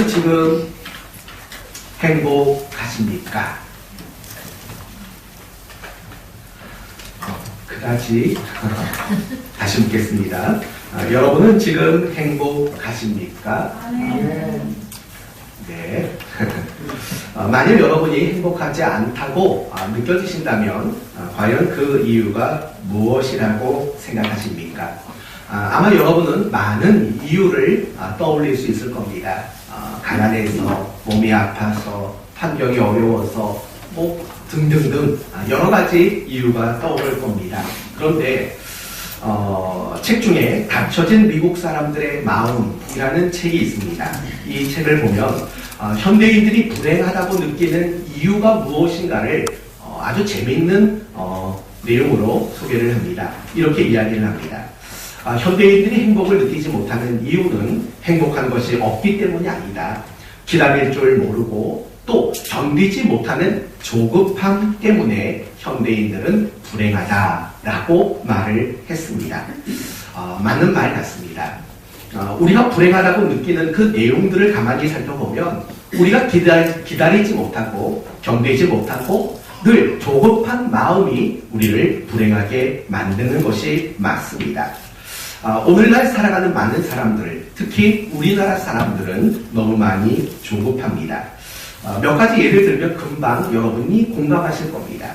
지금 행복하십니까? 그다지 다시 묻겠습니다. 여러분은 지금 행복하십니까? 네. 만일 여러분이 행복하지 않다고 느껴지신다면 과연 그 이유가 무엇이라고 생각하십니까? 아마 여러분은 많은 이유를 떠올릴 수 있을 겁니다. 가난해서, 몸이 아파서, 환경이 어려워서, 뭐 등등등 여러 가지 이유가 떠오를 겁니다. 그런데 책 중에 닫혀진 미국 사람들의 마음이라는 책이 있습니다. 이 책을 보면 현대인들이 불행하다고 느끼는 이유가 무엇인가를 아주 재미있는 내용으로 소개를 합니다. 이렇게 이야기를 합니다. 현대인들이 행복을 느끼지 못하는 이유는 행복한 것이 없기 때문이 아니다. 기다릴 줄 모르고 또 견디지 못하는 조급함 때문에 현대인들은 불행하다라고 말을 했습니다. 맞는 말 같습니다. 우리가 불행하다고 느끼는 그 내용들을 가만히 살펴보면 우리가 기다리지 못하고 견디지 못하고 늘 조급한 마음이 우리를 불행하게 만드는 것이 맞습니다. 오늘날 살아가는 많은 사람들, 특히 우리나라 사람들은 너무 많이 조급합니다. 몇 가지 예를 들면 금방 여러분이 공감하실 겁니다.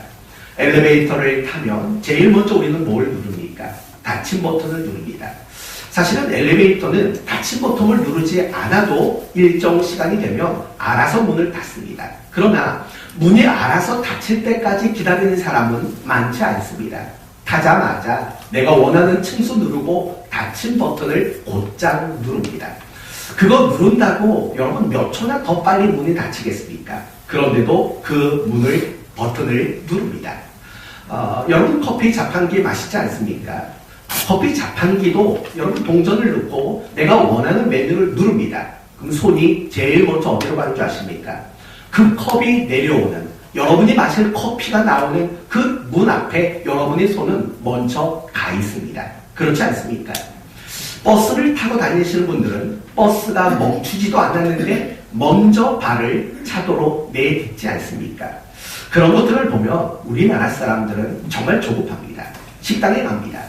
엘리베이터를 타면 제일 먼저 우리는 뭘 누릅니까? 닫힘 버튼을 누릅니다. 사실은 엘리베이터는 닫힘 버튼을 누르지 않아도 일정 시간이 되면 알아서 문을 닫습니다. 그러나 문이 알아서 닫힐 때까지 기다리는 사람은 많지 않습니다. 타자마자 내가 원하는 층수 누르고 닫힘 버튼을 곧장 누릅니다. 그거 누른다고 여러분 몇 초나 더 빨리 문이 닫히겠습니까? 그런데도 그 버튼을 누릅니다. 여러분 커피 자판기 마시지 않습니까? 커피 자판기도 여러분 동전을 넣고 내가 원하는 메뉴를 누릅니다. 그럼 손이 제일 먼저 어디로 가는 줄 아십니까? 그 컵이 내려오는, 여러분이 마실 커피가 나오는 그 문 앞에 여러분의 손은 먼저 가 있습니다. 그렇지 않습니까? 버스를 타고 다니시는 분들은 버스가 멈추지도 않았는데 먼저 발을 차도로 내딛지 않습니까? 그런 것들을 보면 우리나라 사람들은 정말 조급합니다. 식당에 갑니다.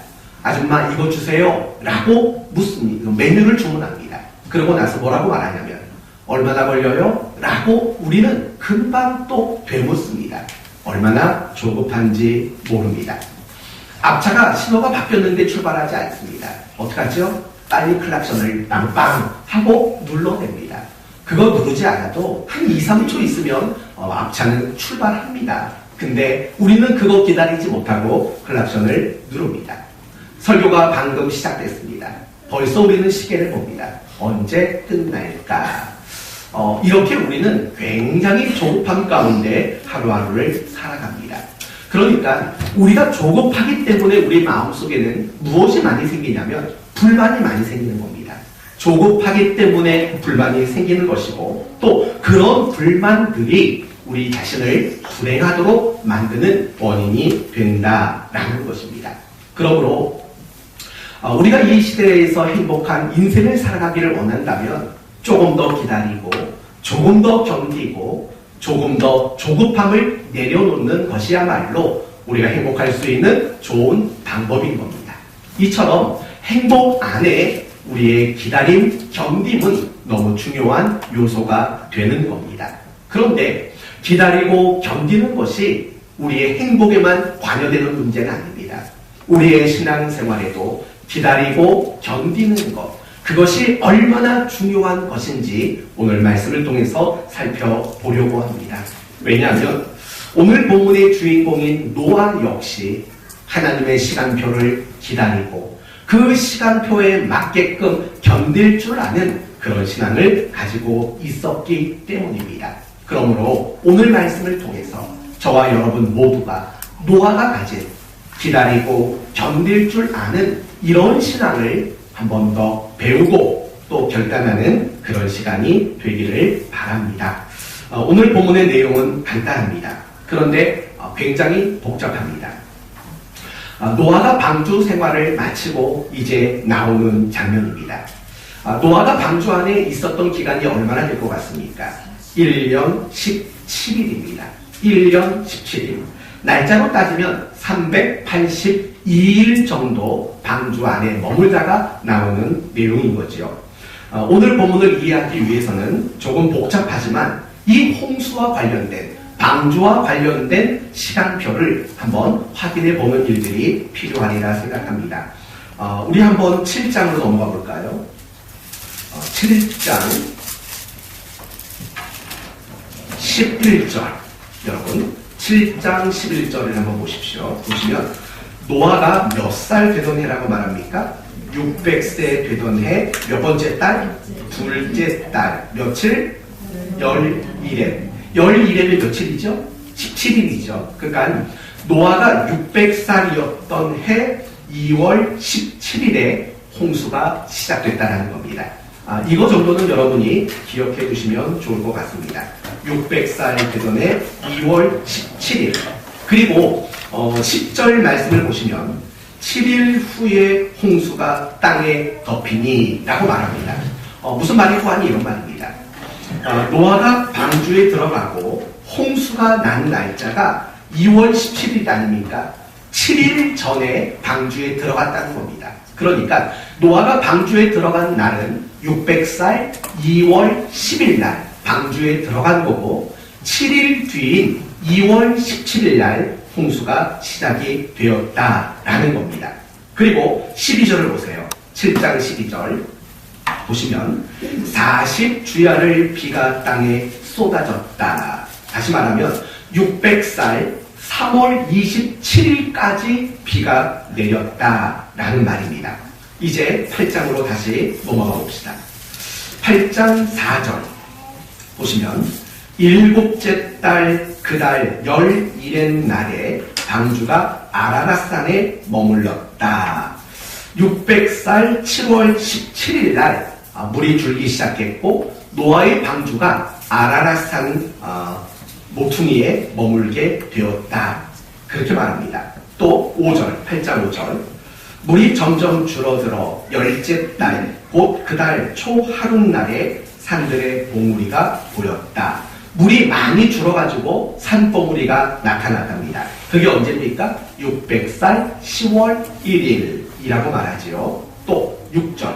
아줌마 이거 주세요 라고 묻습니다. 메뉴를 주문합니다. 그러고 나서 뭐라고 말하냐면 얼마나 걸려요? 라고 우리는 금방 또 되묻습니다. 얼마나 조급한지 모릅니다. 앞차가 신호가 바뀌었는데 출발하지 않습니다. 어떡하죠? 빨리 클락션을 빵빵 하고 눌러냅니다. 그거 누르지 않아도 한 2, 3초 있으면 앞차는 출발합니다. 근데 우리는 그거 기다리지 못하고 클락션을 누릅니다. 설교가 방금 시작됐습니다. 벌써 우리는 시계를 봅니다. 언제 끝날까? 이렇게 우리는 굉장히 조급함 가운데 하루하루를 살아갑니다. 그러니까 우리가 조급하기 때문에 우리 마음속에는 무엇이 많이 생기냐면 불만이 많이 생기는 겁니다. 조급하기 때문에 불만이 생기는 것이고 또 그런 불만들이 우리 자신을 불행하도록 만드는 원인이 된다라는 것입니다. 그러므로 우리가 이 시대에서 행복한 인생을 살아가기를 원한다면 조금 더 기다리고 조금 더 견디고 조금 더 조급함을 내려놓는 것이야말로 우리가 행복할 수 있는 좋은 방법인 겁니다. 이처럼 행복 안에 우리의 기다림, 견딤은 너무 중요한 요소가 되는 겁니다. 그런데 기다리고 견디는 것이 우리의 행복에만 관여되는 문제는 아닙니다. 우리의 신앙생활에도 기다리고 견디는 것, 그것이 얼마나 중요한 것인지 오늘 말씀을 통해서 살펴보려고 합니다. 왜냐하면 오늘 본문의 주인공인 노아 역시 하나님의 시간표를 기다리고 그 시간표에 맞게끔 견딜 줄 아는 그런 신앙을 가지고 있었기 때문입니다. 그러므로 오늘 말씀을 통해서 저와 여러분 모두가 노아가 가진 기다리고 견딜 줄 아는 이런 신앙을 한 번 더 배우고 또 결단하는 그런 시간이 되기를 바랍니다. 오늘 본문의 내용은 간단합니다. 그런데 굉장히 복잡합니다. 노아가 방주 생활을 마치고 이제 나오는 장면입니다. 노아가 방주 안에 있었던 기간이 얼마나 될 것 같습니까? 1년 17일입니다. 1년 17일. 날짜로 따지면 382일 정도 방주 안에 머물다가 나오는 내용인 거지요. 오늘 본문을 이해하기 위해서는 조금 복잡하지만 이 홍수와 관련된, 방주와 관련된 시간표를 한번 확인해 보는 일들이 필요하리라 생각합니다. 우리 한번 7장으로 넘어가 볼까요? 7장 11절. 여러분, 7장 11절을 한번 보십시오. 보시면 노아가 몇 살 되던 해라고 말합니까? 600세 되던 해 몇 번째 달? 둘째 달. 며칠? 11일. 11일이면 며칠이죠? 17일이죠. 그러니까 노아가 600살이었던 해 2월 17일에 홍수가 시작됐다는 겁니다. 이거 정도는 여러분이 기억해 두시면 좋을 것 같습니다. 600살 되던 해 2월 17일. 그리고 10절 말씀을 보시면 7일 후에 홍수가 땅에 덮이니 라고 말합니다. 무슨 말이고 하니 이런 말입니다. 노아가 방주에 들어가고 홍수가 난 날짜가 2월 17일 아닙니까? 7일 전에 방주에 들어갔다는 겁니다. 그러니까 노아가 방주에 들어간 날은 600살 2월 10일 날 방주에 들어간 거고 7일 뒤인 2월 17일 날 홍수가 시작이 되었다라는 겁니다. 그리고 12절을 보세요. 7장 12절 보시면 40주야를 비가 땅에 쏟아졌다. 다시 말하면 600살 3월 27일까지 비가 내렸다라는 말입니다. 이제 8장으로 다시 넘어가 봅시다. 8장 4절 보시면 7째 달 그달 11의 날에 방주가 아라랏산에 머물렀다. 600살 7월 17일 날 물이 줄기 시작했고 노아의 방주가 아라랏산 모퉁이에 머물게 되었다. 그렇게 말합니다. 또 5절, 8장 5절 물이 점점 줄어들어 10째 달 곧 그달 초하룻날에 산들의 봉우리가 보였다. 물이 많이 줄어가지고 산봉우리가 나타났답니다. 그게 언제입니까? 600살 10월 1일이라고 말하지요. 또 6절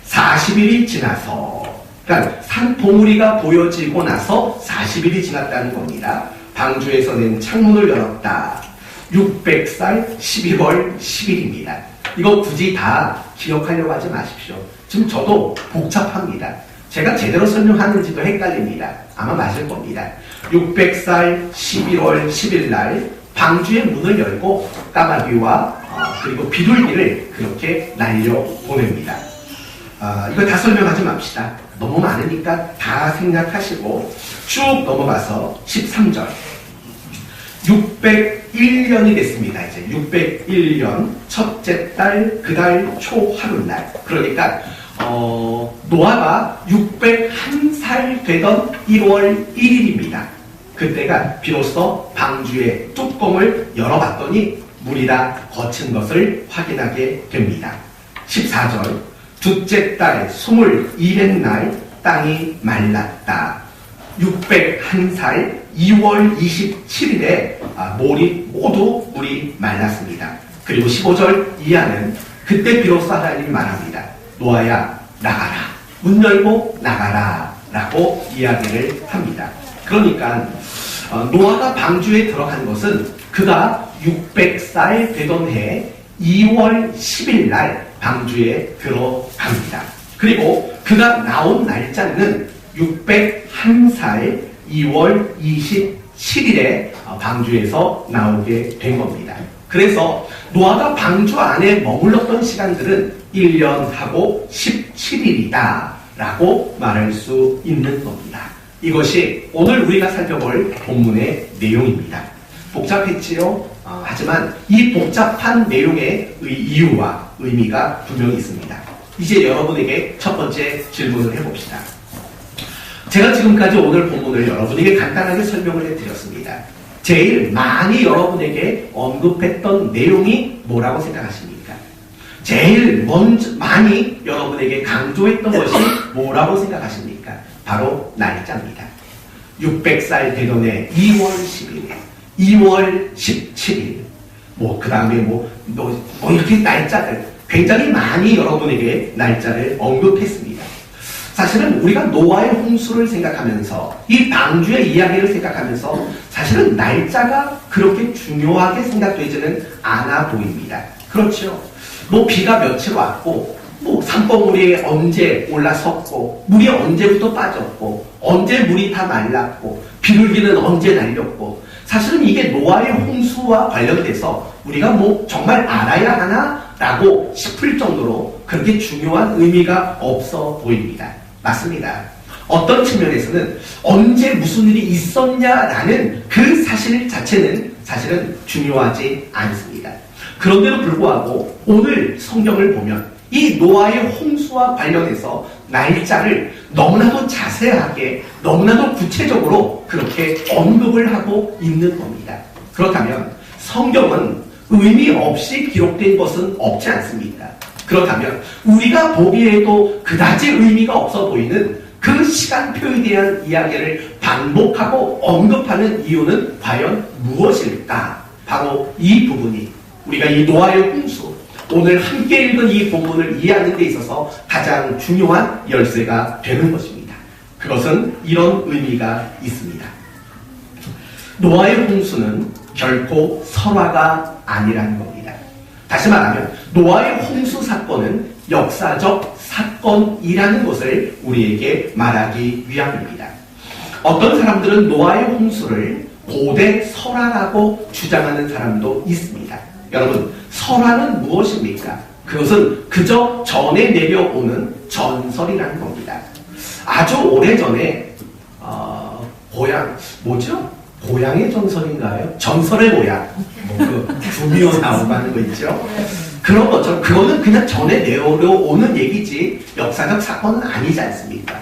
40일이 지나서, 그러니까 산봉우리가 보여지고 나서 40일이 지났다는 겁니다. 방주에서 낸 창문을 열었다. 600살 11월 10일입니다. 이거 굳이 다 기억하려고 하지 마십시오. 지금 저도 복잡합니다. 제가 제대로 설명하는지도 헷갈립니다. 아마 맞을 겁니다. 600살 11월 10일 날 방주의 문을 열고 까마귀와 그리고 비둘기를 그렇게 날려보냅니다. 이거 다 설명하지 맙시다. 너무 많으니까 다 생략하시고 쭉 넘어가서 13절 601년이 됐습니다. 이제 601년 첫째 달 그달 초하룻날, 그러니까 노아가 601살 되던 1월 1일입니다. 그때가 비로소 방주의 뚜껑을 열어봤더니 물이 다 거친 것을 확인하게 됩니다. 14절 둘째 달 22의 날 땅이 말랐다. 601살 2월 27일에 모두 물이 말랐습니다. 그리고 15절 이하는 그때 비로소 하나님이 말합니다. 노아야 나가라. 문 열고 나가라 라고 이야기를 합니다. 그러니까 노아가 방주에 들어간 것은 그가 600살 되던 해 2월 10일 날 방주에 들어갑니다. 그리고 그가 나온 날짜는 601살 2월 27일에 방주에서 나오게 된 겁니다. 그래서 노아가 방주 안에 머물렀던 시간들은 1년하고 17일이다 라고 말할 수 있는 겁니다. 이것이 오늘 우리가 살펴볼 본문의 내용입니다. 복잡했지요? 하지만 이 복잡한 내용의 이유와 의미가 분명히 있습니다. 이제 여러분에게 첫 번째 질문을 해봅시다. 제가 지금까지 오늘 본문을 여러분에게 간단하게 설명을 해드렸습니다. 제일 많이 여러분에게 언급했던 내용이 뭐라고 생각하십니까? 제일 먼저 많이 여러분에게 강조했던 것이 뭐라고 생각하십니까? 바로 날짜입니다. 600살 되던 해 2월 10일, 2월 17일, 그 다음에 이렇게 날짜를 굉장히 많이 여러분에게 날짜를 언급했습니다. 사실은 우리가 노아의 홍수를 생각하면서 이 방주의 이야기를 생각하면서 사실은 날짜가 그렇게 중요하게 생각되지는 않아 보입니다. 그렇죠. 비가 며칠 왔고 산봉우리에 언제 올라섰고 물이 언제부터 빠졌고 언제 물이 다 말랐고 비둘기는 언제 날렸고 사실은 이게 노아의 홍수와 관련돼서 우리가 정말 알아야 하나라고 싶을 정도로 그렇게 중요한 의미가 없어 보입니다. 맞습니다. 어떤 측면에서는 언제 무슨 일이 있었냐라는 그 사실 자체는 사실은 중요하지 않습니다. 그런데도 불구하고 오늘 성경을 보면 이 노아의 홍수와 관련해서 날짜를 너무나도 자세하게 너무나도 구체적으로 그렇게 언급을 하고 있는 겁니다. 그렇다면 성경은 의미 없이 기록된 것은 없지 않습니까? 그렇다면 우리가 보기에도 그다지 의미가 없어 보이는 그 시간표에 대한 이야기를 반복하고 언급하는 이유는 과연 무엇일까? 바로 이 부분이 우리가 이 노아의 홍수, 오늘 함께 읽은 이 본문을 이해하는 데 있어서 가장 중요한 열쇠가 되는 것입니다. 그것은 이런 의미가 있습니다. 노아의 홍수는 결코 설화가 아니라는 겁니다. 다시 말하면 노아의 홍수 사건은 역사적 사건이라는 것을 우리에게 말하기 위함입니다. 어떤 사람들은 노아의 홍수를 고대 설화라고 주장하는 사람도 있습니다. 여러분, 설화는 무엇입니까? 그것은 그저 전에 내려오는 전설이라는 겁니다. 아주 오래전에 고향의 전설인가요? 전설의 고향. 구미호 나오고 하는 거 있죠? 그런 것처럼 그거는 그냥 전에 내려오는 얘기지 역사적 사건은 아니지 않습니까?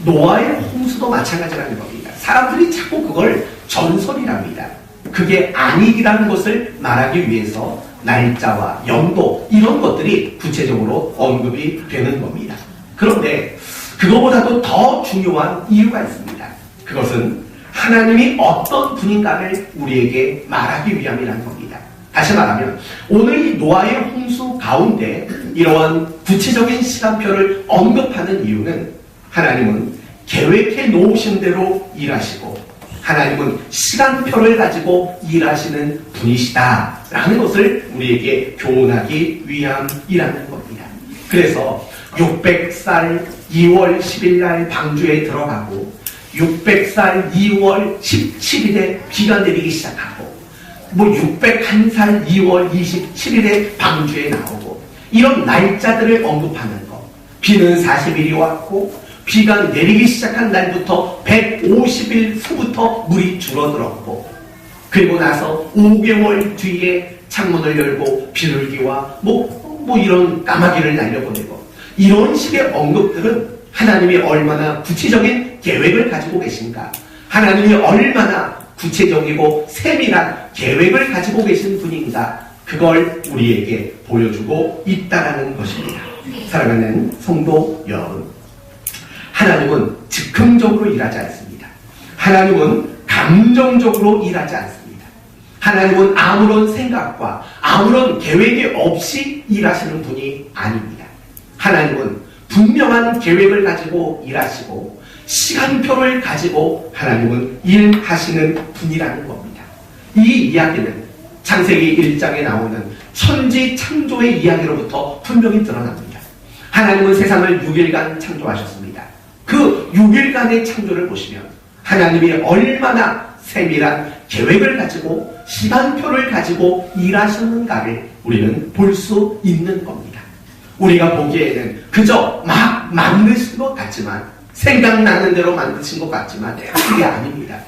노아의 홍수도 마찬가지라는 겁니다. 사람들이 자꾸 그걸 전설이랍니다. 그게 아니라는 것을 말하기 위해서 날짜와 연도 이런 것들이 구체적으로 언급이 되는 겁니다. 그런데 그거보다도 더 중요한 이유가 있습니다. 그것은 하나님이 어떤 분인가를 우리에게 말하기 위함이라는 겁니다. 다시 말하면 오늘 이 노아의 홍수 가운데 이러한 구체적인 시간표를 언급하는 이유는 하나님은 계획해 놓으신 대로 일하시고 하나님은 시간표를 가지고 일하시는 분이시다라는 것을 우리에게 교훈하기 위함이라는 겁니다. 그래서 600살 2월 10일 날 방주에 들어가고 600살 2월 17일에 비가 내리기 시작하고 601살 2월 27일에 방주에 나오고 이런 날짜들을 언급하는 것. 비는 40일이 왔고 비가 내리기 시작한 날부터 150일 후부터 물이 줄어들었고 그리고 나서 5개월 뒤에 창문을 열고 비둘기와 이런 까마귀를 날려보내고 이런 식의 언급들은 하나님이 얼마나 구체적인 계획을 가지고 계신가, 하나님이 얼마나 구체적이고 세밀한 계획을 가지고 계신 분인가, 그걸 우리에게 보여주고 있다라는 것입니다. 사랑하는 성도 여러분, 하나님은 즉흥적으로 일하지 않습니다. 하나님은 감정적으로 일하지 않습니다. 하나님은 아무런 생각과 아무런 계획이 없이 일하시는 분이 아닙니다. 하나님은 분명한 계획을 가지고 일하시고 시간표를 가지고 하나님은 일하시는 분이라는 겁니다. 이 이야기는 창세기 1장에 나오는 천지 창조의 이야기로부터 분명히 드러납니다. 하나님은 세상을 6일간 창조하셨습니다. 그 6일간의 창조를 보시면 하나님이 얼마나 세밀한 계획을 가지고 시간표를 가지고 일하셨는가를 우리는 볼 수 있는 겁니다. 우리가 보기에는 그저 막 만드신 것 같지만 생각나는 대로 만드신 것 같지만 그게 아닙니다.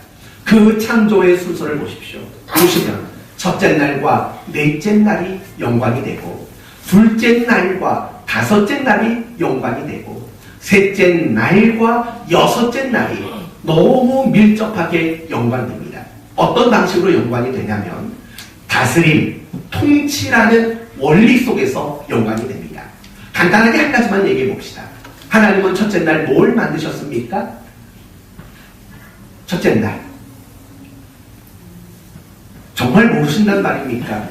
그 창조의 순서를 보십시오. 보시면 첫째 날과 넷째 날이 영광이 되고 둘째 날과 다섯째 날이 영광이 되고 셋째 날과 여섯째 날이 너무 밀접하게 영광됩니다. 어떤 방식으로 영광이 되냐면 다스림, 통치라는 원리 속에서 연관이 됩니다. 간단하게 한 가지만 얘기해 봅시다. 하나님은 첫째 날 뭘 만드셨습니까? 첫째 날. 정말 모르신단 말입니까?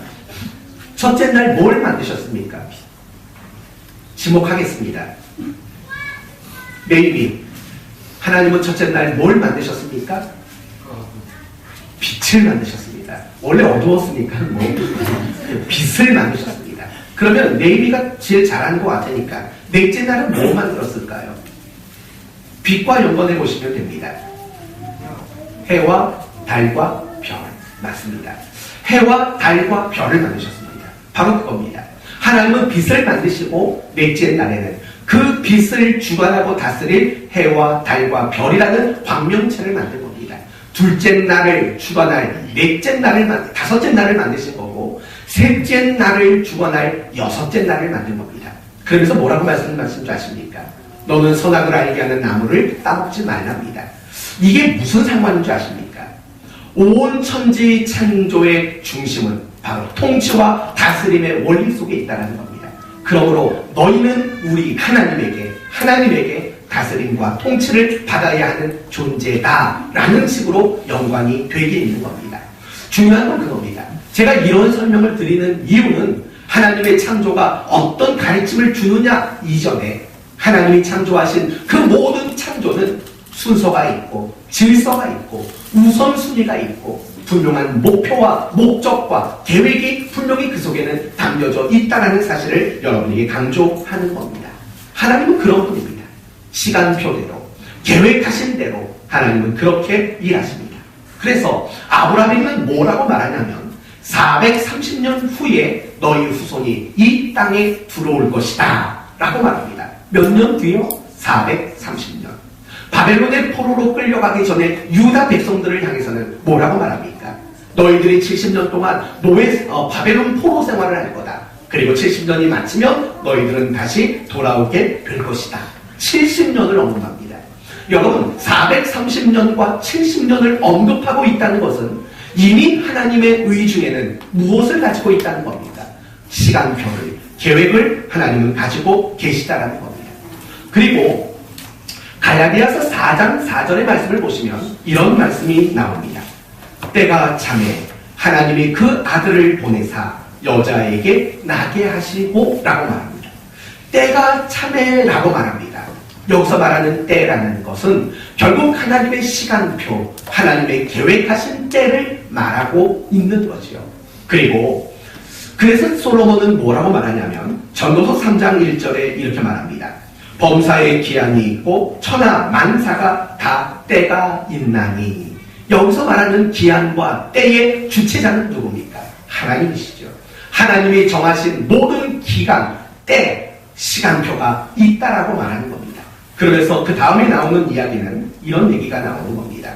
첫째 날 뭘 만드셨습니까? 지목하겠습니다. 네이비. 하나님은 첫째 날 뭘 만드셨습니까? 빛을 만드셨습니다. 원래 어두웠으니까 빛을 만드셨습니다. 그러면 네이비가 제일 잘하는 것 같으니까 넷째 날은 뭐 만들었을까요? 빛과 연관해 보시면 됩니다. 해와 달과 별. 맞습니다. 해와 달과 별을 만드셨습니다. 바로 그겁니다. 하나님은 빛을 만드시고 넷째 날에는 그 빛을 주관하고 다스릴 해와 달과 별이라는 광명체를 만든 겁니다. 둘째 날을 주관할 다섯째 날을 만드신 거고 셋째 날을 주관할 여섯째 날을 만든 겁니다. 그러면서 뭐라고 말씀하신 줄 아십니까? 너는 선악을 알게 하는 나무를 따먹지 말랍니다. 이게 무슨 상관인 줄 아십니까? 온 천지 창조의 중심은 바로 통치와 다스림의 원리 속에 있다는 겁니다. 그러므로 너희는 우리 하나님에게 다스림과 통치를 받아야 하는 존재다라는 식으로 연관이 되게 있는 겁니다. 중요한 건 그겁니다. 제가 이런 설명을 드리는 이유는 하나님의 창조가 어떤 가르침을 주느냐 이전에 하나님이 창조하신 그 모든 창조는 순서가 있고 질서가 있고 우선순위가 있고 분명한 목표와 목적과 계획이 분명히 그 속에는 담겨져 있다는 사실을 여러분에게 강조하는 겁니다. 하나님은 그런 분입니다. 시간표대로 계획하신 대로 하나님은 그렇게 일하십니다. 그래서 아브라함은 뭐라고 말하냐면 430년 후에 너희 후손이 이 땅에 들어올 것이다 라고 말합니다. 몇 년 뒤요? 430년. 바벨론의 포로로 끌려가기 전에 유다 백성들을 향해서는 뭐라고 말합니까? 너희들이 70년 동안 바벨론 포로 생활을 할 거다. 그리고 70년이 마치면 너희들은 다시 돌아오게 될 것이다. 70년을 언급합니다. 여러분 430년과 70년을 언급하고 있다는 것은 이미 하나님의 의 중에는 무엇을 가지고 있다는 겁니까? 시간표를, 계획을 하나님은 가지고 계시다라는 겁니다. 그리고 갈라디아서 4장 4절의 말씀을 보시면 이런 말씀이 나옵니다. 때가 차매 하나님이 그 아들을 보내사 여자에게 나게 하시고 라고 말합니다. 때가 차매라고 말합니다. 여기서 말하는 때라는 것은 결국 하나님의 시간표, 하나님의 계획하신 때를 말하고 있는 거지요. 그래서 솔로몬은 뭐라고 말하냐면 전도서 3장 1절에 이렇게 말합니다. 범사의 기한이 있고 천하 만사가 다 때가 있나니. 여기서 말하는 기한과 때의 주체자는 누굽니까? 하나님이시죠. 하나님이 정하신 모든 기간, 때, 시간표가 있다라고 말하는 겁니다. 그러면서 그 다음에 나오는 이야기는 이런 얘기가 나오는 겁니다.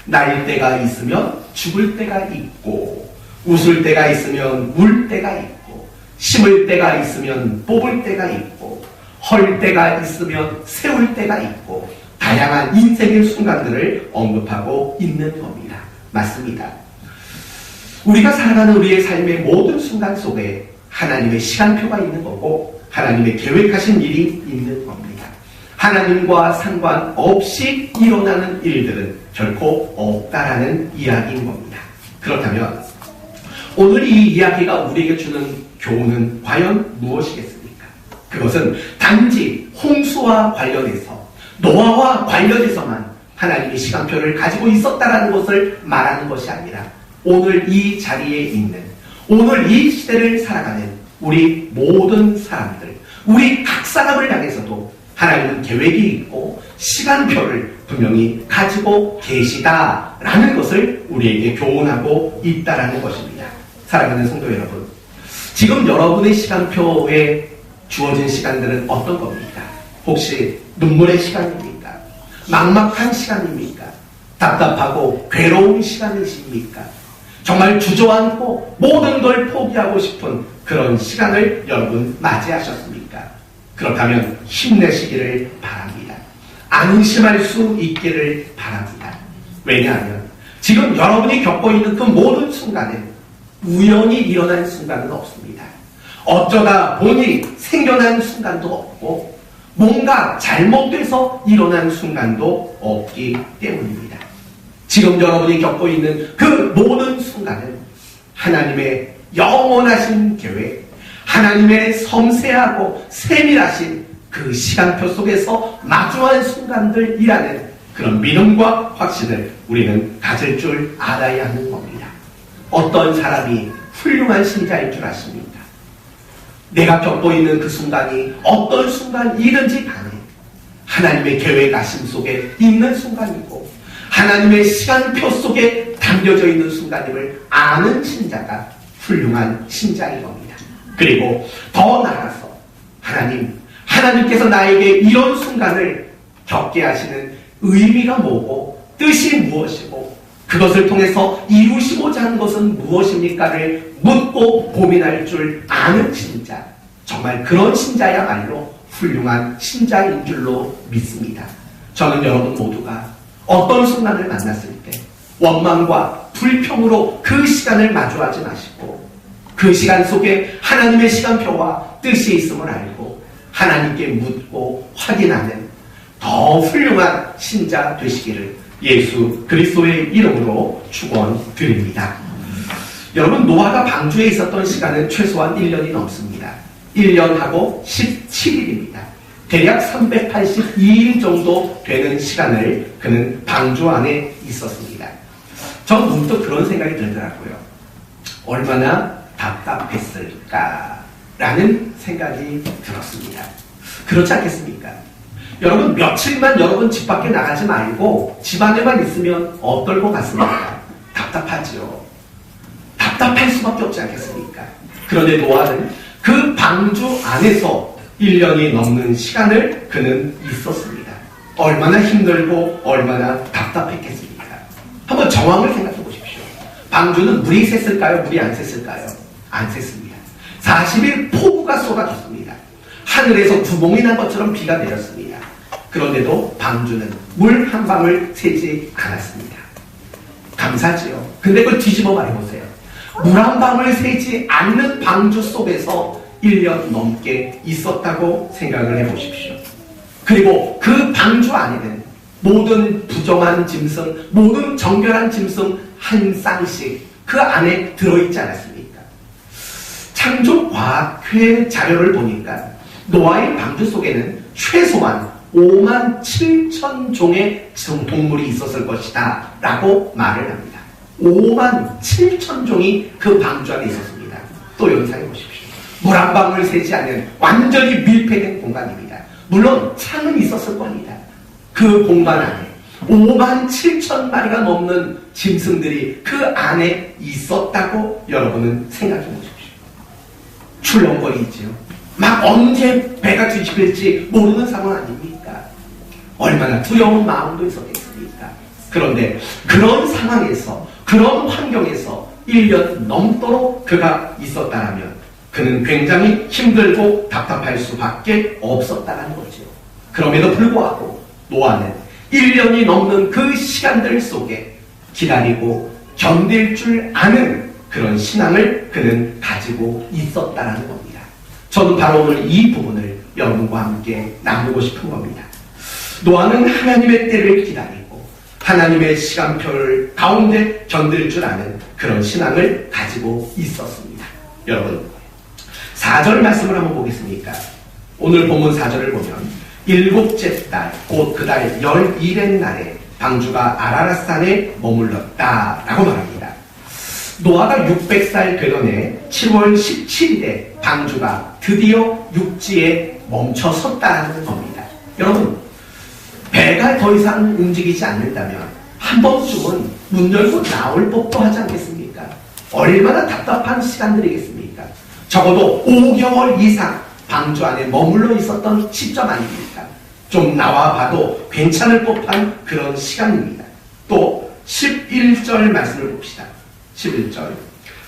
날 때가 있으면 죽을 때가 있고, 웃을 때가 있으면 울 때가 있고, 심을 때가 있으면 뽑을 때가 있고, 헐 때가 있으면 세울 때가 있고, 다양한 인생의 순간들을 언급하고 있는 겁니다. 맞습니다. 우리가 살아가는 우리의 삶의 모든 순간 속에 하나님의 시간표가 있는 거고 하나님의 계획하신 일이 있는 겁니다. 하나님과 상관없이 일어나는 일들은 결코 없다라는 이야기인 겁니다. 그렇다면 오늘 이 이야기가 우리에게 주는 교훈은 과연 무엇이겠습니까? 그것은 단지 홍수와 관련해서 노아와 관련해서만 하나님이 시간표를 가지고 있었다라는 것을 말하는 것이 아니라 오늘 이 자리에 있는, 오늘 이 시대를 살아가는 우리 모든 사람들, 우리 각 사람을 향해서도 하나님은 계획이 있고 시간표를 분명히 가지고 계시다라는 것을 우리에게 교훈하고 있다라는 것입니다. 사랑하는 성도 여러분, 지금 여러분의 시간표에 주어진 시간들은 어떤 겁니까? 혹시 눈물의 시간입니까? 막막한 시간입니까? 답답하고 괴로운 시간이십니까? 정말 주저앉고 모든 걸 포기하고 싶은 그런 시간을 여러분 맞이하셨습니까? 그렇다면 힘내시기를 바랍니다. 안심할 수 있기를 바랍니다. 왜냐하면 지금 여러분이 겪고 있는 그 모든 순간에 우연히 일어난 순간은 없습니다. 어쩌다 보니 생겨난 순간도 없고 뭔가 잘못돼서 일어난 순간도 없기 때문입니다. 지금 여러분이 겪고 있는 그 모든 순간은 하나님의 영원하신 계획, 하나님의 섬세하고 세밀하신 그 시간표 속에서 마주한 순간들이라는 그런 믿음과 확신을 우리는 가질 줄 알아야 하는 겁니다. 어떤 사람이 훌륭한 신자인 줄 아십니까? 내가 겪고 있는 그 순간이 어떤 순간이든지 간에 하나님의 계획하심 속에 있는 순간이고 하나님의 시간표 속에 담겨져 있는 순간임을 아는 신자가 훌륭한 신자인 겁니다. 그리고 더 나아가서 하나님께서 나에게 이런 순간을 겪게 하시는 의미가 뭐고 뜻이 무엇이고 그것을 통해서 이루시고자 하는 것은 무엇입니까를 묻고 고민할 줄 아는 신자, 정말 그런 신자야말로 훌륭한 신자인 줄로 믿습니다. 저는 여러분 모두가 어떤 순간을 만났을 때 원망과 불평으로 그 시간을 마주하지 마시고 그 시간 속에 하나님의 시간표와 뜻이 있음을 알고 하나님께 묻고 확인하는 더 훌륭한 신자 되시기를 예수 그리스도의 이름으로 축원드립니다. 여러분, 노아가 방주에 있었던 시간은 최소한 1년이 넘습니다. 1년하고 17일입니다. 대략 382일 정도 되는 시간을 그는 방주 안에 있었습니다. 전 문득 그런 생각이 들더라고요. 얼마나 답답했을까라는 생각이 들었습니다. 그렇지 않겠습니까? 여러분, 며칠만 여러분 집 밖에 나가지 말고 집 안에만 있으면 어떨 것 같습니까? 답답하지요. 답답할 수밖에 없지 않겠습니까? 그런데 노아는 그 방주 안에서 1년이 넘는 시간을 그는 있었습니다. 얼마나 힘들고 얼마나 답답했겠습니까? 한번 정황을 생각해 보십시오. 방주는 물이 샜을까요? 물이 안 샜을까요? 안 샜습니다. 40일 폭우가 쏟아졌습니다. 하늘에서 구멍이 난 것처럼 비가 내렸습니다. 그런데도 방주는 물 한 방울 새지 않았습니다. 감사지요. 근데 그걸 뒤집어 말해보세요. 물 한 방울 새지 않는 방주 속에서 1년 넘게 있었다고 생각을 해보십시오. 그리고 그 방주 안에는 모든 부정한 짐승, 모든 정결한 짐승 한 쌍씩 그 안에 들어있지 않았습니까? 창조과학회 자료를 보니까 노아의 방주 속에는 최소한 5만 7천 종의 동물이 있었을 것이다 라고 말을 합니다. 5만 7천 종이 그 방주 안에 있었습니다. 또 연상해 보십시오. 물 한 방울 새지 않는 완전히 밀폐된 공간입니다. 물론 창은 있었을 겁니다. 그 공간 안에 5만 7천 마리가 넘는 짐승들이 그 안에 있었다고 여러분은 생각해 보십시오. 출렁거리지요. 막 언제 배가 뒤집힐지 모르는 상황 아닙니까? 얼마나 두려운 마음도 있었겠습니까? 그런데 그런 상황에서, 그런 환경에서 1년 넘도록 그가 있었다면 그는 굉장히 힘들고 답답할 수밖에 없었다는 거죠. 그럼에도 불구하고 노아는 1년이 넘는 그 시간들 속에 기다리고 견딜 줄 아는 그런 신앙을 그는 가지고 있었다는 겁니다. 저는 바로 오늘 이 부분을 여러분과 함께 나누고 싶은 겁니다. 노아는 하나님의 때를 기다리고 하나님의 시간표를 가운데 견딜 줄 아는 그런 신앙을 가지고 있었습니다. 여러분, 4절 말씀을 한번 보겠습니까? 오늘 본문 4절을 보면 7째 달, 곧 그 달 11의 날에 방주가 아라랏산에 머물렀다 라고 말합니다. 노아가 600살 되던 해 7월 17일에 방주가 드디어 육지에 멈춰섰다는 겁니다. 여러분, 배가 더 이상 움직이지 않는다면 한 번쯤은 문 열고 나올 법도 하지 않겠습니까? 얼마나 답답한 시간들이겠습니까? 적어도 5개월 이상 방주 안에 머물러 있었던 시점 아닙니까? 좀 나와봐도 괜찮을 법한 그런 시간입니다. 또 11절 말씀을 봅시다. 11절.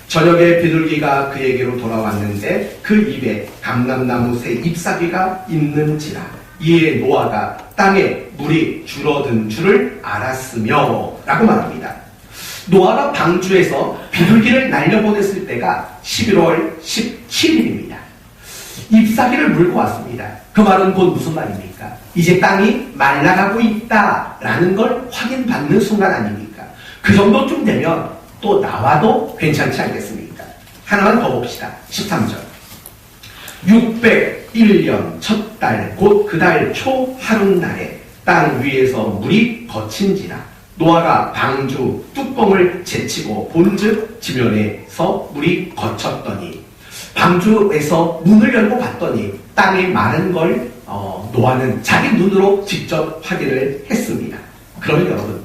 저녁에 비둘기가 그에게로 돌아왔는데 그 입에 감람나무 새 잎사귀가 있는지라. 이에 노아가 땅에 물이 줄어든 줄을 알았으며 라고 말합니다. 노아가 방주에서 비둘기를 날려보냈을 때가 11월 17일입니다. 잎사귀를 물고 왔습니다. 그 말은 곧 무슨 말입니까? 이제 땅이 말라가고 있다라는 걸 확인받는 순간 아닙니까? 그 정도쯤 되면 또 나와도 괜찮지 않겠습니까? 하나만 더 봅시다. 13절. 601년 첫 달 곧 그 달 초 하룻날에 땅 위에서 물이 거친지라 노아가 방주 뚜껑을 제치고 본즉 지면에서 물이 거쳤더니 방주에서 문을 열고 봤더니 땅이 마른 걸 노아는 자기 눈으로 직접 확인을 했습니다. 그러면 여러분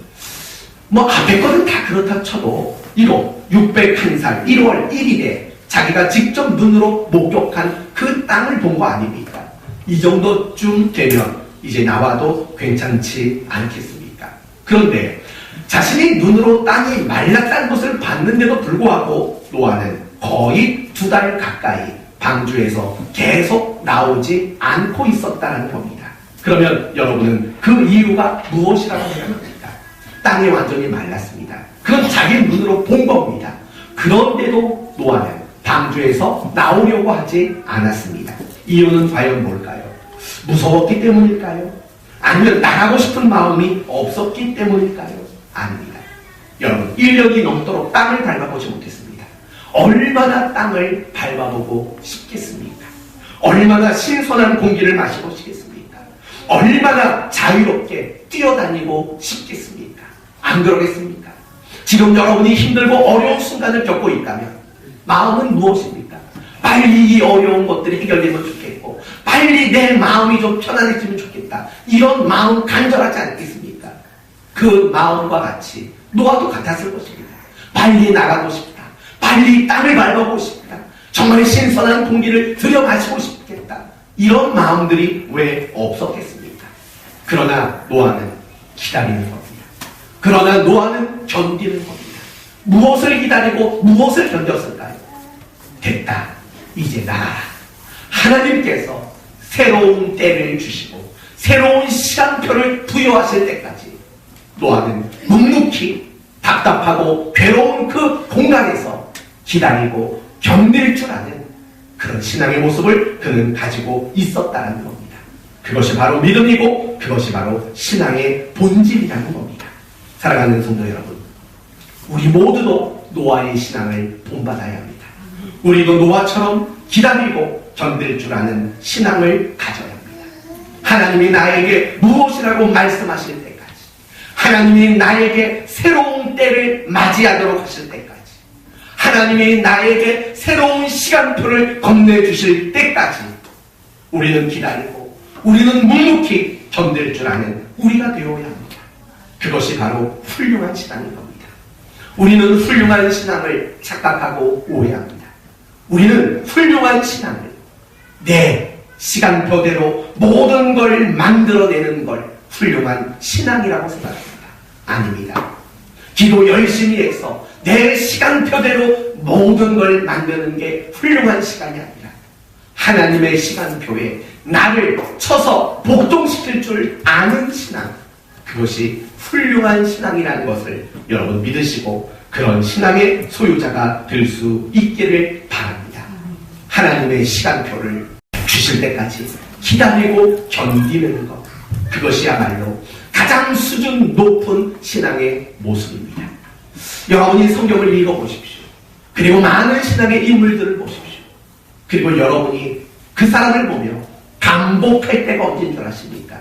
앞에 거는 다 그렇다 쳐도 이로 601살 1월 1일에 자기가 직접 눈으로 목격한 그 땅을 본 거 아닙니까? 이 정도쯤 되면 이제 나와도 괜찮지 않겠습니까? 그런데 자신이 눈으로 땅이 말랐다는 것을 봤는데도 불구하고 노아는 거의 2달 가까이 방주에서 계속 나오지 않고 있었다는 겁니다. 그러면 여러분은 그 이유가 무엇이라고 생각합니까? 땅이 완전히 말랐습니다. 그건 자기 눈으로 본 겁니다. 그런데도 노아는 방주에서 나오려고 하지 않았습니다. 이유는 과연 뭘까요? 무서웠기 때문일까요? 아니면 나가고 싶은 마음이 없었기 때문일까요? 아닙니다. 여러분 1년이 넘도록 땅을 밟아보지 못했습니다. 얼마나 땅을 밟아보고 싶겠습니까? 얼마나 신선한 공기를 마시고 싶겠습니까? 얼마나 자유롭게 뛰어다니고 싶겠습니까? 안 그러겠습니까? 지금 여러분이 힘들고 어려운 순간을 겪고 있다면 마음은 무엇입니까? 빨리 이 어려운 것들이 해결되면 좋겠고 빨리 내 마음이 좀 편안해지면 좋겠다. 이런 마음 간절하지 않겠습니까? 그 마음과 같이 노아도 같았을 것입니다. 빨리 나가고 싶다. 빨리 땅을 밟아보고 싶다. 정말 신선한 공기를 들여 마시고 싶겠다. 이런 마음들이 왜 없었겠습니까? 그러나 노아는 기다리는 겁니다. 그러나 노아는 견디는 겁니다. 무엇을 기다리고 무엇을 견뎠을까요? 됐다. 이제 나가라. 하나님께서 새로운 때를 주시고 새로운 시간표를 부여하실 때까지 노아는 묵묵히 답답하고 괴로운 그 공간에서 기다리고 견딜 줄 아는 그런 신앙의 모습을 그는 가지고 있었다는 겁니다. 그것이 바로 믿음이고 그것이 바로 신앙의 본질이라는 겁니다. 사랑하는 성도 여러분, 우리 모두도 노아의 신앙을 본받아야 합니다. 우리도 노아처럼 기다리고 견딜 줄 아는 신앙을 가져야 합니다. 하나님이 나에게 무엇이라고 말씀하실 때까지, 하나님이 나에게 새로운 때를 맞이하도록 하실 때까지, 하나님이 나에게 새로운 시간표를 건네주실 때까지 우리는 기다리고 우리는 묵묵히 견딜 줄 아는 우리가 되어야 합니다. 그것이 바로 훌륭한 신앙인 겁니다. 우리는 훌륭한 신앙을 착각하고 오해합니다. 우리는 훌륭한 신앙을 내 시간표대로 모든 걸 만들어내는 걸 훌륭한 신앙이라고 생각합니다. 아닙니다. 기도 열심히 해서 내 시간표대로 모든 걸 만드는 게 훌륭한 시간이 아니라 하나님의 시간표에 나를 쳐서 복종시킬 줄 아는 신앙, 그것이 훌륭한 신앙이라는 것을 여러분 믿으시고 그런 신앙의 소유자가 될 수 있기를 바랍니다. 하나님의 시간표를 주실 때까지 기다리고 견디는 것, 그것이야말로 가장 수준 높은 신앙의 모습입니다. 여러분이 성경을 읽어보십시오. 그리고 많은 신앙의 인물들을 보십시오. 그리고 여러분이 그 사람을 보며 감복할 때가 언제인 줄 아십니까?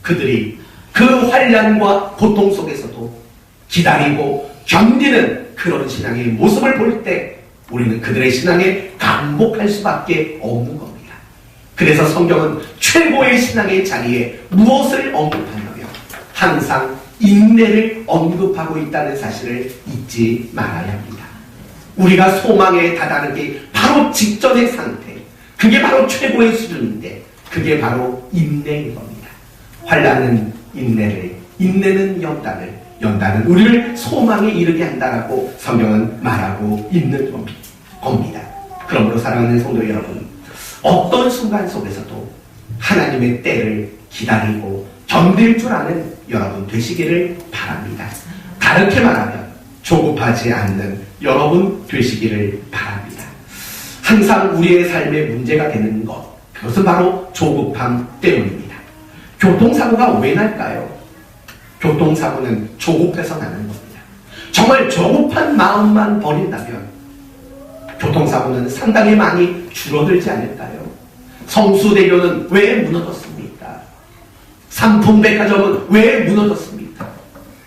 그들이 그 환난과 고통 속에서도 기다리고 견디는 그런 신앙의 모습을 볼 때 우리는 그들의 신앙에 감복할 수밖에 없는 겁니다. 그래서 성경은 최고의 신앙의 자리에 무엇을 언급하냐면 항상 인내를 언급하고 있다는 사실을 잊지 말아야 합니다. 우리가 소망에 다다르기 바로 직전의 상태, 그게 바로 최고의 수준인데 그게 바로 인내인 겁니다. 환난은 인내를, 인내는 연단을, 연단은 우리를 소망에 이르게 한다라고 성경은 말하고 있는 겁니다. 그러므로 사랑하는 성도 여러분, 어떤 순간 속에서도 하나님의 때를 기다리고 견딜 줄 아는 여러분 되시기를 바랍니다. 다르게 말하면 조급하지 않는 여러분 되시기를 바랍니다. 항상 우리의 삶에 문제가 되는 것, 그것은 바로 조급함 때문입니다. 교통사고가 왜 날까요? 교통사고는 조급해서 나는 겁니다. 정말 조급한 마음만 버린다면 교통사고는 상당히 많이 줄어들지 않을까요? 성수대교는 왜 무너졌습니까? 삼풍백화점은 왜 무너졌습니까?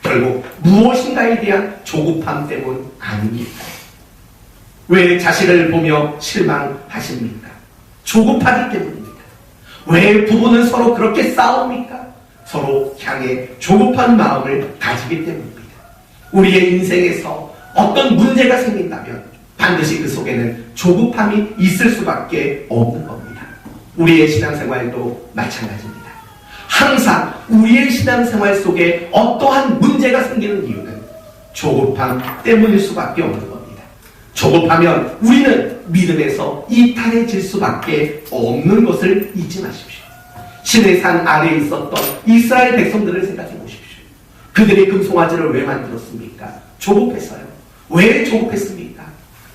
결국 무엇인가에 대한 조급함 때문 아닙니까? 왜 자식을 보며 실망하십니까? 조급하기 때문입니다. 왜 부부는 서로 그렇게 싸웁니까? 서로 향해 조급한 마음을 가지기 때문입니다. 우리의 인생에서 어떤 문제가 생긴다면 반드시 그 속에는 조급함이 있을 수밖에 없는 겁니다. 우리의 신앙생활도 마찬가지입니다. 항상 우리의 신앙생활 속에 어떠한 문제가 생기는 이유는 조급함 때문일 수밖에 없는 겁니다. 조급하면 우리는 믿음에서 이탈해질 수밖에 없는 것을 잊지 마십시오. 신의 산 아래에 있었던 이스라엘 백성들을 생각해 보십시오. 그들이 금송아지를 왜 만들었습니까? 조급해서요. 왜 조급했습니까?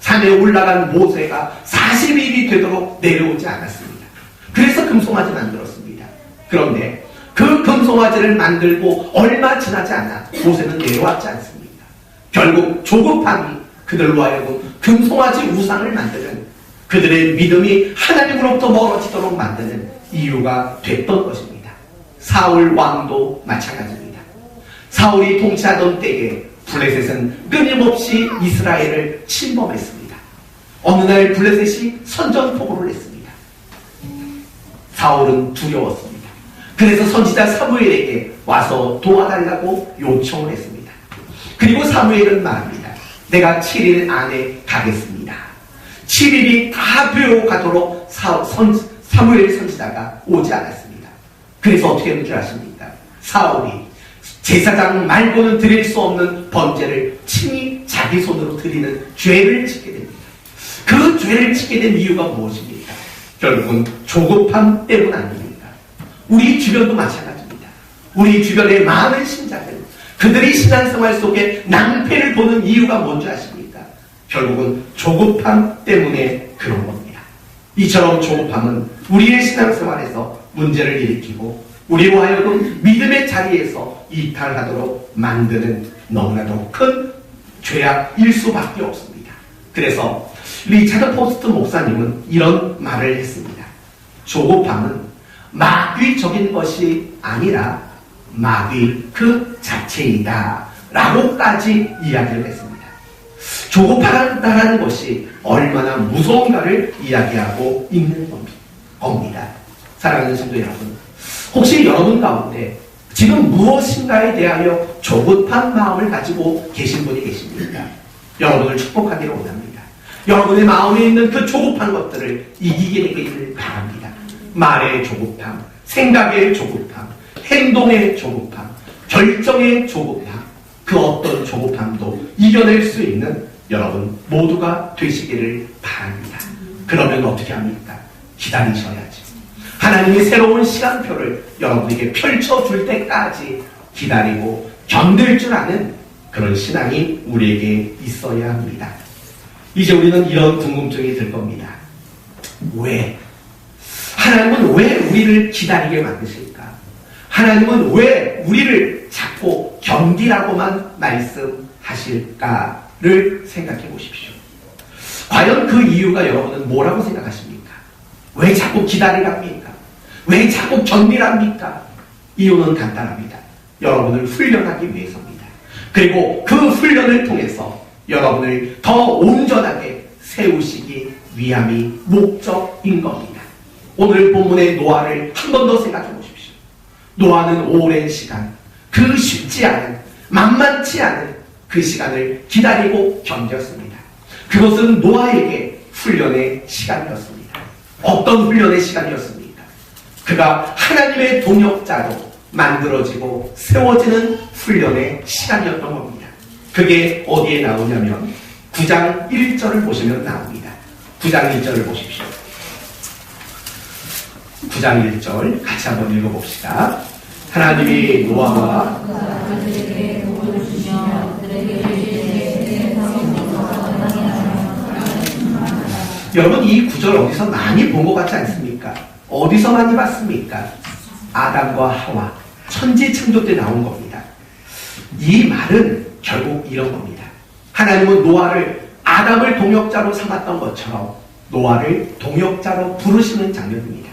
산에 올라간 모세가 40일이 되도록 내려오지 않았습니다. 그래서 금송아지 만들었습니다. 그런데 그 금송아지를 만들고 얼마 지나지 않아 모세는 내려왔지 않습니다. 결국 조급함이 그들로 하여금 금송아지 우상을 만드는, 그들의 믿음이 하나님으로부터 멀어지도록 만드는 이유가 됐던 것입니다. 사울 왕도 마찬가지입니다. 사울이 통치하던 때에 블레셋은 끊임없이 이스라엘을 침범했습니다. 어느 날 블레셋이 선전포고를 했습니다. 사울은 두려웠습니다. 그래서 선지자 사무엘에게 와서 도와달라고 요청을 했습니다. 그리고 사무엘은 말합니다. 내가 7일 안에 가겠습니다. 7일이 다 되어가도록 사무엘 선지자가 오지 않았습니다. 그래서 어떻게 했는 줄 아십니까? 사울이 제사장 말고는 드릴 수 없는 번제를 친히 자기 손으로 드리는 죄를 짓게 됩니다. 그 죄를 짓게 된 이유가 무엇입니까? 결국은 조급함 때문 아닙니까? 우리 주변도 마찬가지입니다. 우리 주변의 많은 신자들, 그들이 신앙생활 속에 낭패를 보는 이유가 뭔지 아십니까? 결국은 조급함 때문에 그런 겁니다. 이처럼 조급함은 우리의 신앙생활에서 문제를 일으키고 우리로 하여금 믿음의 자리에서 이탈하도록 만드는 너무나도 큰 죄악일 수밖에 없습니다. 그래서 리차드 포스트 목사님은 이런 말을 했습니다. 조급함은 마귀적인 것이 아니라 마귀 그 자체이다 라고까지 이야기를 했습니다. 조급하다는 것이 얼마나 무서운가를 이야기하고 있는 겁니다. 사랑하는 성도 여러분, 혹시 여러분 가운데 지금 무엇인가에 대하여 조급한 마음을 가지고 계신 분이 계십니까? 여러분을 축복하기를 원합니다. 여러분의 마음에 있는 그 조급한 것들을 이기게 되기를 바랍니다. 말의 조급함, 생각의 조급함, 행동의 조급함, 결정의 조급함, 그 어떤 조급함도 이겨낼 수 있는 여러분 모두가 되시기를 바랍니다. 그러면 어떻게 합니까? 기다리셔야지. 하나님이 새로운 시간표를 여러분에게 펼쳐줄 때까지 기다리고 견딜 줄 아는 그런 신앙이 우리에게 있어야 합니다. 이제 우리는 이런 궁금증이 들 겁니다. 왜? 하나님은 왜 우리를 기다리게 만드실까? 하나님은 왜 우리를 자꾸 견디라고만 말씀하실까를 생각해 보십시오. 과연 그 이유가 여러분은 뭐라고 생각하십니까? 왜 자꾸 기다리랍니까? 왜 자꾸 견디랍니까? 이유는 간단합니다. 여러분을 훈련하기 위해서입니다. 그리고 그 훈련을 통해서 여러분을 더 온전하게 세우시기 위함이 목적인 겁니다. 오늘 본문의 노아를 한 번 더 생각해 보십시오. 노아는 오랜 시간, 그 쉽지 않은, 만만치 않은 그 시간을 기다리고 견뎠습니다. 그것은 노아에게 훈련의 시간이었습니다. 어떤 훈련의 시간이었습니까? 그가 하나님의 동역자로 만들어지고 세워지는 훈련의 시간이었던 겁니다. 그게 어디에 나오냐면 9장 1절을 보시면 나옵니다. 9장 1절을 보십시오. 9장 1절 같이 한번 읽어봅시다. 하나님이 노아와 여러분 이 구절 어디서 많이 본 것 같지 않습니까? 어디서 많이 봤습니까? 아담과 하와, 천지창조 때 나온 겁니다. 이 말은 결국 이런 겁니다. 하나님은 노아를 아담을 동역자로 삼았던 것처럼 노아를 동역자로 부르시는 장면입니다.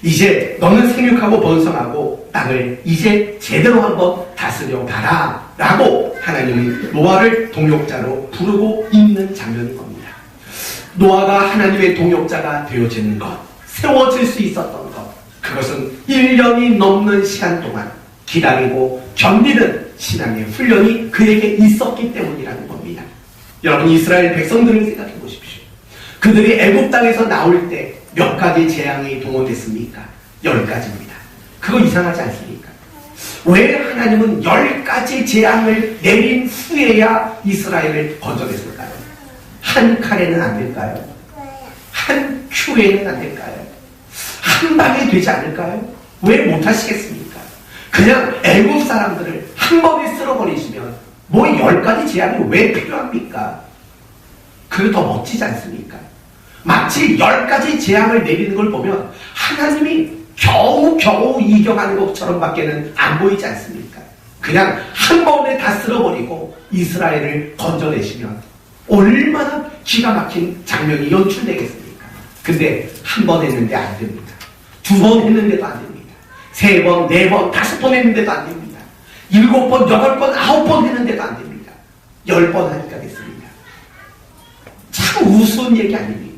이제 너는 생육하고 번성하고 땅을 이제 제대로 한번 다스려 봐라 라고 하나님이 노아를 동역자로 부르고 있는 장면인 겁니다. 노아가 하나님의 동역자가 되어지는 것, 세워질 수 있었던 것, 그것은 1년이 넘는 시간 동안 기다리고 견디는 신앙의 훈련이 그에게 있었기 때문이라는 겁니다. 여러분, 이스라엘 백성들을 생각해 보십시오. 그들이 애굽 땅에서 나올 때 몇 가지 재앙이 동원됐습니까? 10가지입니다. 그거 이상하지 않습니까? 왜 하나님은 10가지 재앙을 내린 후에야 이스라엘을 건져냈을까요? 한 칼에는 안 될까요? 한 큐에는 안 될까요? 한 방에 되지 않을까요? 왜 못하시겠습니까? 그냥 애국 사람들을 한 번에 쓸어버리시면 뭐 10가지 재앙이 왜 필요합니까? 그게 더 멋지지 않습니까? 마치 10가지 재앙을 내리는 걸 보면 하나님이 겨우 이겨가는 것처럼 밖에는 안 보이지 않습니까? 그냥 한 번에 다 쓸어버리고 이스라엘을 건져내시면 얼마나 기가 막힌 장면이 연출되겠습니까? 근데 한 번 했는데 안 됩니다. 2번 했는데도 안 됩니다. 3번, 4번, 5번 했는데도 안 됩니다. 7번, 8번, 9번 했는데도 안 됩니다. 10번 하니까 됐습니다. 참 우스운 얘기 아닙니까?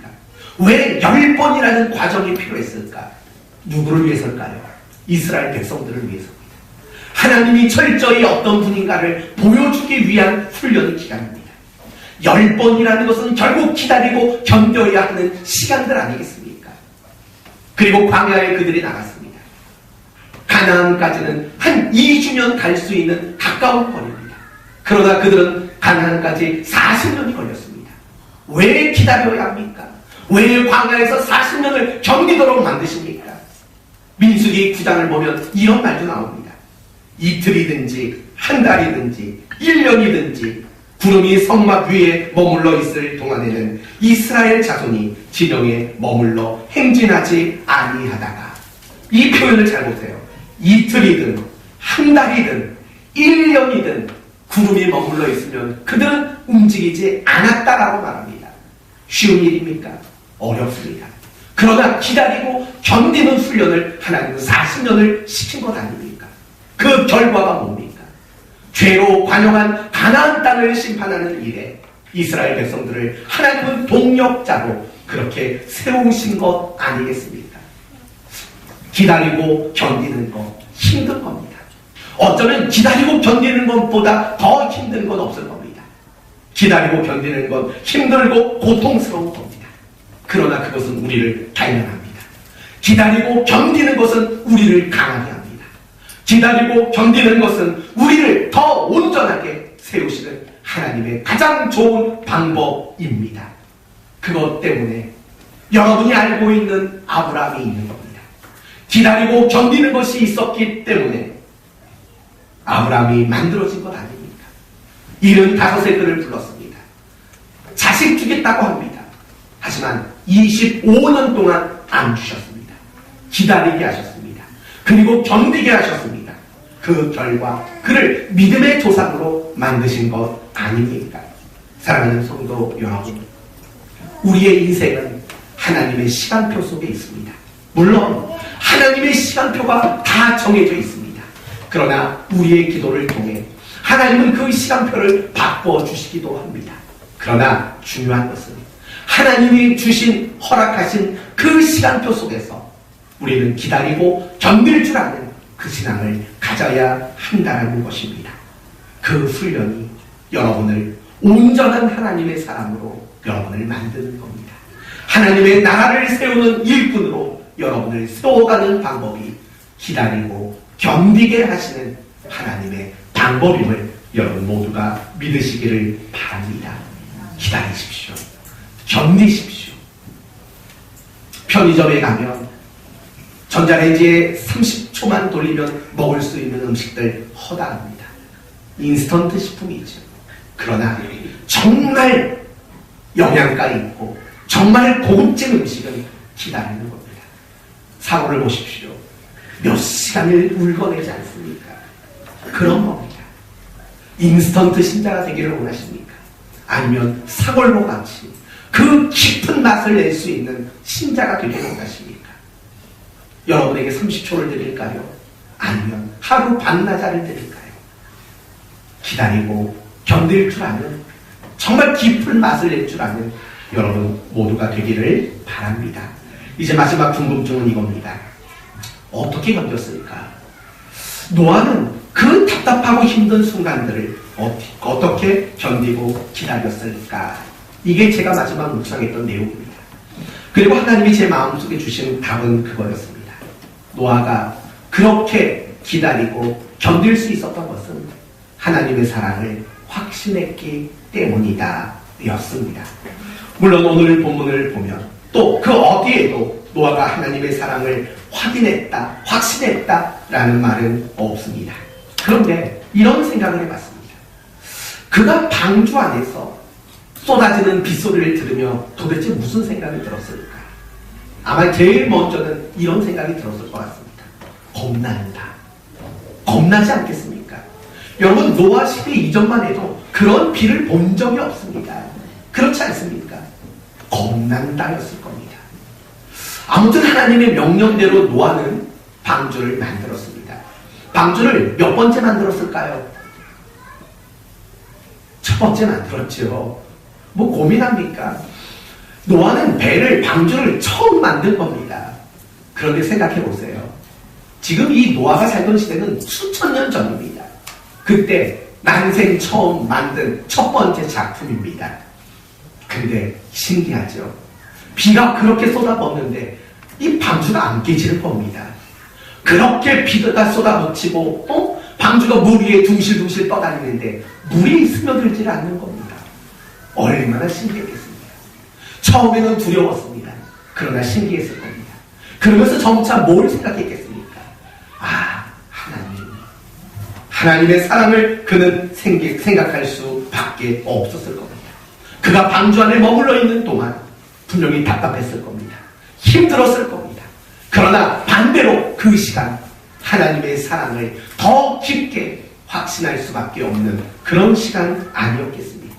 왜 10번이라는 과정이 필요했을까? 누구를 위해서일까요? 이스라엘 백성들을 위해서입니다. 하나님이 철저히 어떤 분인가를 보여주기 위한 훈련의 기간입니다. 10번이라는 것은 결국 기다리고 견뎌야 하는 시간들 아니겠습니까? 그리고 광야에 그들이 나갔습니다. 가나안까지는 한 2주면 갈 수 있는 가까운 거리입니다. 그러나 그들은 가나안까지 40년이 걸렸습니다. 왜 기다려야 합니까? 왜 광야에서 40년을 견디도록 만드십니까? 민수기 9장을 보면 이런 말도 나옵니다. 이틀이든지 한 달이든지 1년이든지 구름이 성막 위에 머물러 있을 동안에는 이스라엘 자손이 진영에 머물러 행진하지 아니하다가, 이 표현을 잘 보세요. 이틀이든 한 달이든 1년이든 구름이 머물러 있으면 그들은 움직이지 않았다라고 말합니다. 쉬운 일입니까? 어렵습니다. 그러나 기다리고 견디는 훈련을 하나님은 40년을 시킨 것 아닙니까? 그 결과가 뭡니까? 죄로 관영한 가나안 땅을 심판하는 일에 이스라엘 백성들을 하나님은 동역자로 그렇게 세우신 것 아니겠습니까? 기다리고 견디는 것 힘든 겁니다. 어쩌면 기다리고 견디는 것보다 더 힘든 건 없을 겁니다. 기다리고 견디는 건 힘들고 고통스러운 겁니다. 그러나 그것은 우리를 단련합니다. 기다리고 견디는 것은 우리를 강하게 합니다. 기다리고 견디는 것은 우리를 더 온전하게 세우시는 하나님의 가장 좋은 방법입니다. 그것 때문에 여러분이 알고 있는 아브라함이 있는 겁니다. 기다리고 견디는 것이 있었기 때문에 아브라함이 만들어진 것 아닙니까? 75세 그를 불렀습니다. 자식 주겠다고 합니다. 하지만 25년 동안 안 주셨습니다. 기다리게 하셨습니다. 그리고 견디게 하셨습니다. 그 결과 그를 믿음의 조상으로 만드신 것 아닙니까? 사랑하는 성도 여러분, 우리의 인생은 하나님의 시간표 속에 있습니다. 물론 하나님의 시간표가 다 정해져 있습니다. 그러나 우리의 기도를 통해 하나님은 그 시간표를 바꿔주시기도 합니다. 그러나 중요한 것은 하나님이 주신, 허락하신 그 시간표 속에서 우리는 기다리고 견딜 줄 아는 그 신앙을 가져야 한다는 것입니다. 그 훈련이 여러분을 온전한 하나님의 사람으로 여러분을 만드는 겁니다. 하나님의 나라를 세우는 일꾼으로 여러분을 세워가는 방법이 기다리고 견디게 하시는 하나님의 방법임을 여러분 모두가 믿으시기를 바랍니다. 기다리십시오. 견디십시오. 편의점에 가면 전자레인지에 30초만 돌리면 먹을 수 있는 음식들 허다합니다. 인스턴트 식품이죠. 그러나 정말 영양가 있고 정말 고급진 음식은 기다리는 겁니다. 사고를 보십시오. 몇 시간을 울거내지 않습니까? 그런 겁니다. 인스턴트 신자가 되기를 원하십니까? 아니면 사골로 같이 그 깊은 맛을 낼 수 있는 신자가 되기를 원하십니까? 여러분에게 30초를 드릴까요? 아니면 하루 반나절을 드릴까요? 기다리고 견딜 줄 아는, 정말 깊은 맛을 낼 줄 아는 여러분 모두가 되기를 바랍니다. 이제 마지막 궁금증은 이겁니다. 어떻게 견뎠을까? 노아는 그 답답하고 힘든 순간들을 어떻게 견디고 기다렸을까? 이게 제가 마지막 묵상했던 내용입니다. 그리고 하나님이 제 마음속에 주신 답은 그거였습니다. 노아가 그렇게 기다리고 견딜 수 있었던 것은 하나님의 사랑을 확신했기 때문이다 였습니다. 물론 오늘 본문을 보면 또 그 어디에도 노아가 하나님의 사랑을 확인했다, 확신했다 라는 말은 없습니다. 그런데 이런 생각을 해봤습니다. 그가 방주 안에서 쏟아지는 빗소리를 들으며 도대체 무슨 생각이 들었을까? 아마 제일 먼저는 이런 생각이 들었을 것 같습니다. 겁난다. 겁나지 않겠습니까? 여러분, 노아 시대 이전만 해도 그런 비를 본 적이 없습니다. 그렇지 않습니까? 겁난다였을 겁니다. 아무튼 하나님의 명령대로 노아는 방주를 만들었습니다. 방주를 몇 번째 만들었을까요? 첫 번째 만들었죠. 뭐 고민합니까? 노아는 방주를 처음 만든 겁니다. 그런데 생각해 보세요. 지금 이 노아가 살던 시대는 수천 년 전입니다. 그때 난생 처음 만든 첫 번째 작품입니다. 근데 신기하죠. 비가 그렇게 쏟아붓는데 이 방주가 안 깨지는 겁니다. 그렇게 비가 쏟아붙이고 방주가 물 위에 둥실둥실 떠다니는데 물이 스며들지 않는 겁니다. 얼마나 신기했겠습니까? 처음에는 두려웠습니다. 그러나 신기했을 겁니다. 그러면서 점차 뭘 생각했겠습니까? 아, 하나님의 사랑을 그는 생각할 수밖에 없었을 겁니다. 그가 방주 안에 머물러 있는 동안 분명히 답답했을 겁니다. 힘들었을 겁니다. 그러나 반대로 그 시간 하나님의 사랑을 더 깊게 확신할 수밖에 없는 그런 시간 아니었겠습니까?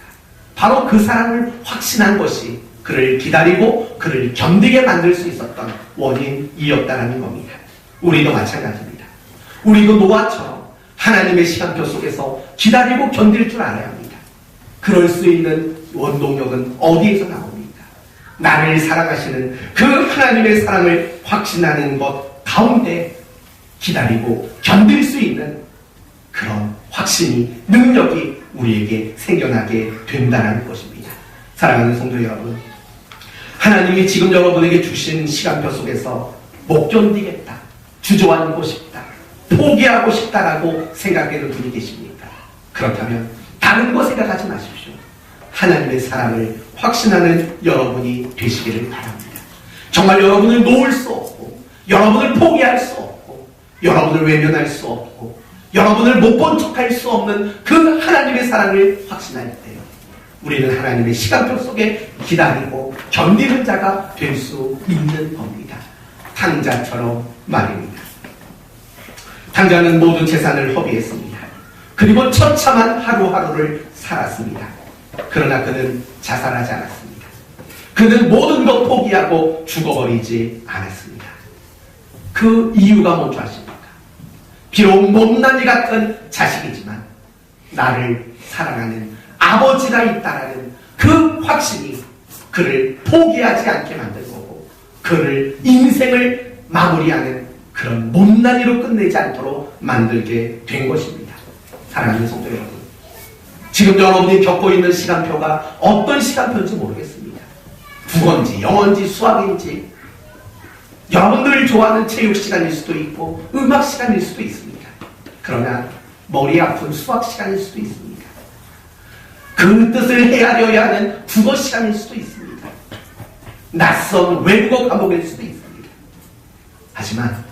바로 그 사랑을 확신한 것이 그를 기다리고 그를 견디게 만들 수 있었던 원인이었다는 겁니다. 우리도 마찬가지입니다. 우리도 노아처럼 하나님의 시간표 속에서 기다리고 견딜 줄 알아야 합니다. 그럴 수 있는 원동력은 어디에서 나옵니까? 나를 사랑하시는 그 하나님의 사랑을 확신하는 것 가운데 기다리고 견딜 수 있는 그런 확신이, 능력이 우리에게 생겨나게 된다는 것입니다. 사랑하는 성도 여러분, 하나님이 지금 여러분에게 주신 시간표 속에서 못 견디겠다, 주저앉고 싶다, 포기하고 싶다라고 생각하는 분이 계십니까? 그렇다면 다른 거 생각하지 마십시오. 하나님의 사랑을 확신하는 여러분이 되시기를 바랍니다. 정말 여러분을 놓을 수 없고, 여러분을 포기할 수 없고, 여러분을 외면할 수 없고, 여러분을 못 본 척할 수 없는 그 하나님의 사랑을 확신할 때요, 우리는 하나님의 시간표 속에 기다리고 견디는 자가 될 수 있는 겁니다. 탕자처럼 말입니다. 탕자는 모든 재산을 허비했습니다. 그리고 처참한 하루하루를 살았습니다. 그러나 그는 자살하지 않았습니다. 그는 모든 것 포기하고 죽어버리지 않았습니다. 그 이유가 뭔지 아십니까? 비록 못난이 같은 자식이지만 나를 사랑하는 아버지가 있다라는 그 확신이 그를 포기하지 않게 만든 거고, 그를 인생을 마무리하는 그런 못난이로 끝내지 않도록 만들게 된 것입니다. 사랑하는 성도 여러분, 지금 여러분이 겪고 있는 시간표가 어떤 시간표인지 모르겠습니다. 국어인지 영어인지 수학인지, 여러분들이 좋아하는 체육 시간일 수도 있고 음악 시간일 수도 있습니다. 그러나 머리 아픈 수학 시간일 수도 있습니다. 그 뜻을 헤아려야 하는 국어 시간일 수도 있습니다. 낯선 외국어 과목일 수도 있습니다. 하지만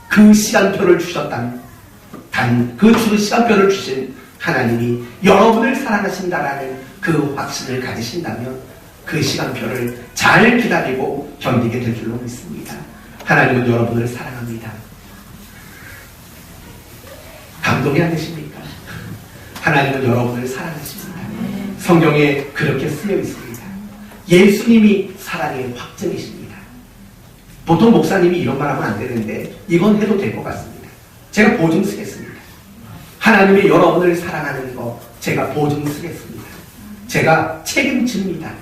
그 시간표를 주셨다면, 그 시간표를 주신 하나님이 여러분을 사랑하신다라는 그 확신을 가지신다면 그 시간표를 잘 기다리고 견디게 될 줄로 믿습니다. 하나님은 여러분을 사랑합니다. 감동이 안 되십니까? 하나님은 여러분을 사랑하십니다. 성경에 그렇게 쓰여 있습니다. 예수님이 사랑의 확증이십니다. 보통 목사님이 이런 말 하면 안 되는데 이건 해도 될 것 같습니다. 제가 보증 쓰겠습니다. 하나님이 여러분을 사랑하는 거 제가 보증 쓰겠습니다. 제가 책임집니다.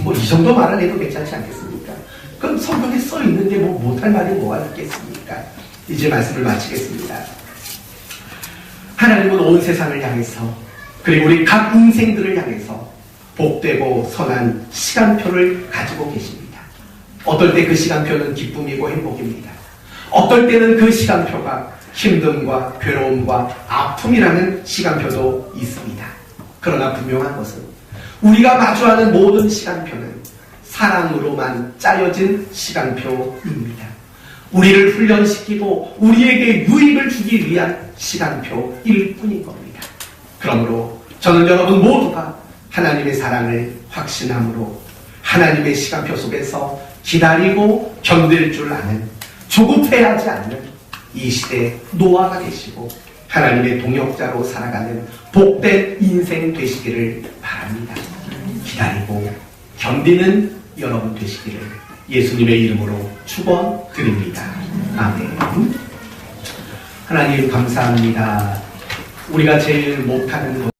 뭐 이 정도 말을 해도 괜찮지 않겠습니까? 그럼 성경에 써 있는데 뭐 못할 말이 뭐가 있겠습니까? 이제 말씀을 마치겠습니다. 하나님은 온 세상을 향해서 그리고 우리 각 인생들을 향해서 복되고 선한 시간표를 가지고 계십니다. 어떨 때 그 시간표는 기쁨이고 행복입니다. 어떨 때는 그 시간표가 힘듦과 괴로움과 아픔이라는 시간표도 있습니다. 그러나 분명한 것은 우리가 마주하는 모든 시간표는 사랑으로만 짜여진 시간표입니다. 우리를 훈련시키고 우리에게 유익을 주기 위한 시간표일 뿐인 겁니다. 그러므로 저는 여러분 모두가 하나님의 사랑을 확신함으로 하나님의 시간표 속에서 기다리고 견딜 줄 아는 조급해하지 않는 이 시대 노아가 되시고 하나님의 동역자로 살아가는 복된 인생 되시기를 바랍니다. 기다리고 견디는 여러분 되시기를 예수님의 이름으로 축원드립니다. 아멘. 하나님 감사합니다. 우리가 제일 못하는 것